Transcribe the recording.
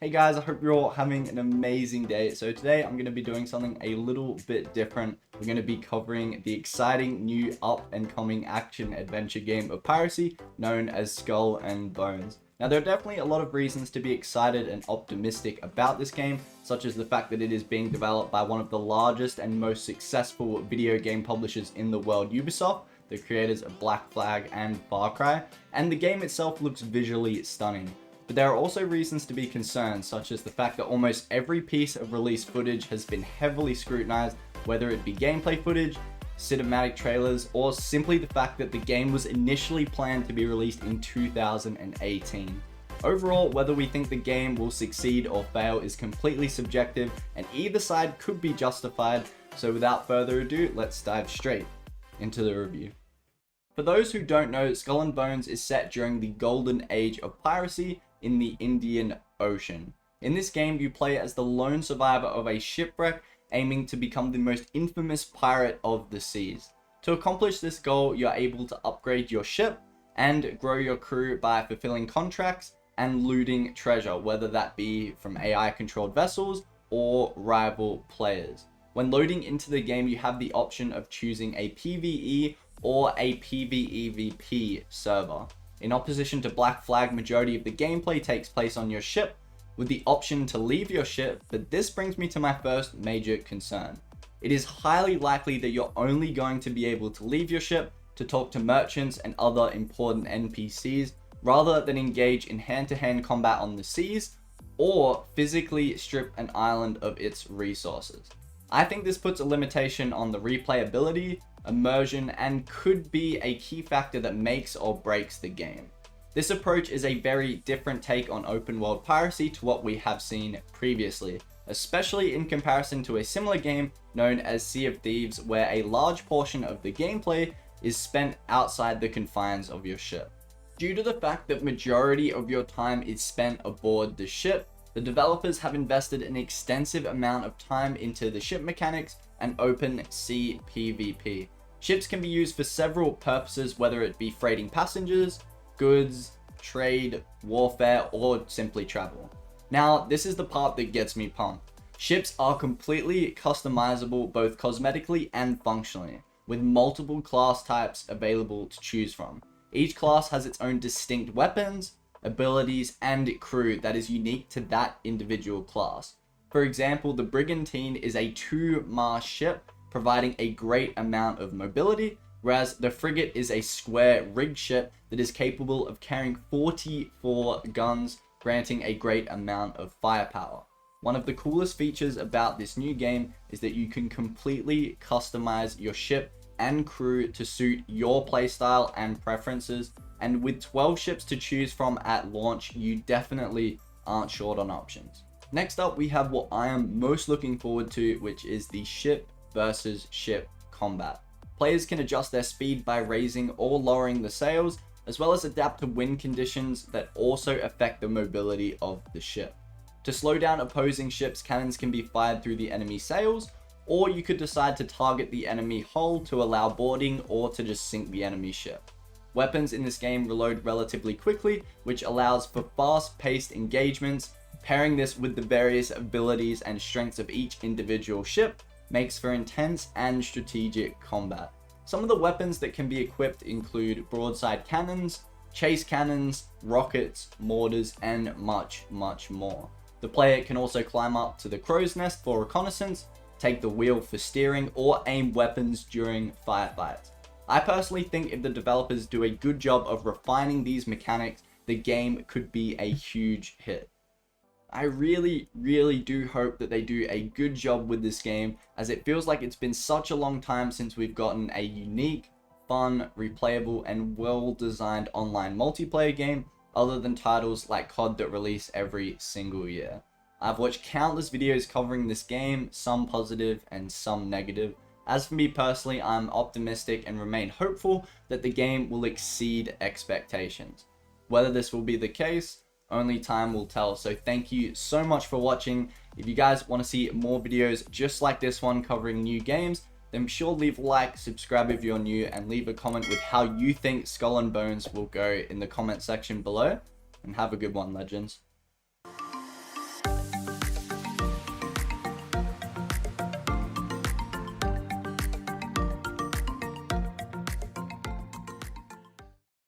Hey guys, I hope you're all having an amazing day. So today I'm going to be doing something a little bit different. We're going to be covering the exciting new up and coming action adventure game of piracy known as Skull and Bones. Now there are definitely a lot of reasons to be excited and optimistic about this game, such as the fact that it is being developed by one of the largest and most successful video game publishers in the world, Ubisoft, the creators of Black Flag and Far Cry, and the game itself looks visually stunning. But there are also reasons to be concerned, such as the fact that almost every piece of released footage has been heavily scrutinized, whether it be gameplay footage, cinematic trailers, or simply the fact that the game was initially planned to be released in 2018. Overall, whether we think the game will succeed or fail is completely subjective, and either side could be justified. So without further ado, let's dive straight into the review. For those who don't know, Skull and Bones is set during the golden age of piracy in the Indian Ocean. In this game, you play as the lone survivor of a shipwreck, aiming to become the most infamous pirate of the seas. To accomplish this goal, you're able to upgrade your ship and grow your crew by fulfilling contracts and looting treasure, whether that be from AI-controlled vessels or rival players. When loading into the game, you have the option of choosing a PvE or a PvEVP server. In opposition to Black Flag, majority of the gameplay takes place on your ship, with the option to leave your ship, but this brings me to my first major concern. It is highly likely that you're only going to be able to leave your ship to talk to merchants and other important NPCs, rather than engage in hand-to-hand combat on the seas, or physically strip an island of its resources. I think this puts a limitation on the replayability, immersion, and could be a key factor that makes or breaks the game. This approach is a very different take on open world piracy to what we have seen previously, especially in comparison to a similar game known as Sea of Thieves, where a large portion of the gameplay is spent outside the confines of your ship. Due to the fact that majority of your time is spent aboard the ship, the developers have invested an extensive amount of time into the ship mechanics and open sea PvP. Ships can be used for several purposes, whether it be freighting passengers, goods, trade, warfare, or simply travel. Now, this is the part that gets me pumped. Ships are completely customizable both cosmetically and functionally, with multiple class types available to choose from. Each class has its own distinct weapons, abilities, and crew that is unique to that individual class. For example, the Brigantine is a 2-mast ship, providing a great amount of mobility, whereas the Frigate is a square rigged ship that is capable of carrying 44 guns, granting a great amount of firepower. One of the coolest features about this new game is that you can completely customize your ship and crew to suit your playstyle and preferences, and with 12 ships to choose from at launch, you definitely aren't short on options. Next up, we have what I am most looking forward to, which is the ship versus ship combat. Players can adjust their speed by raising or lowering the sails, as well as adapt to wind conditions that also affect the mobility of the ship. To slow down opposing ships, cannons can be fired through the enemy sails, or you could decide to target the enemy hull to allow boarding or to just sink the enemy ship. Weapons in this game reload relatively quickly, which allows for fast-paced engagements. Pairing this with the various abilities and strengths of each individual ship makes for intense and strategic combat. Some of the weapons that can be equipped include broadside cannons, chase cannons, rockets, mortars, and much more. The player can also climb up to the crow's nest for reconnaissance, take the wheel for steering, or aim weapons during firefights. I personally think if the developers do a good job of refining these mechanics, the game could be a huge hit. I really do hope that they do a good job with this game, as it feels like it's been such a long time since we've gotten a unique, fun, replayable, and well-designed online multiplayer game, other than titles like COD that release every single year. I've watched countless videos covering this game, some positive and some negative. As for me personally, I'm optimistic and remain hopeful that the game will exceed expectations. Whether this will be the case, only time will tell. So thank you so much for watching. If you guys want to see more videos just like this one covering new games, then be sure to leave a like, subscribe if you're new, and leave a comment with how you think Skull and Bones will go in the comment section below. And have a good one, legends.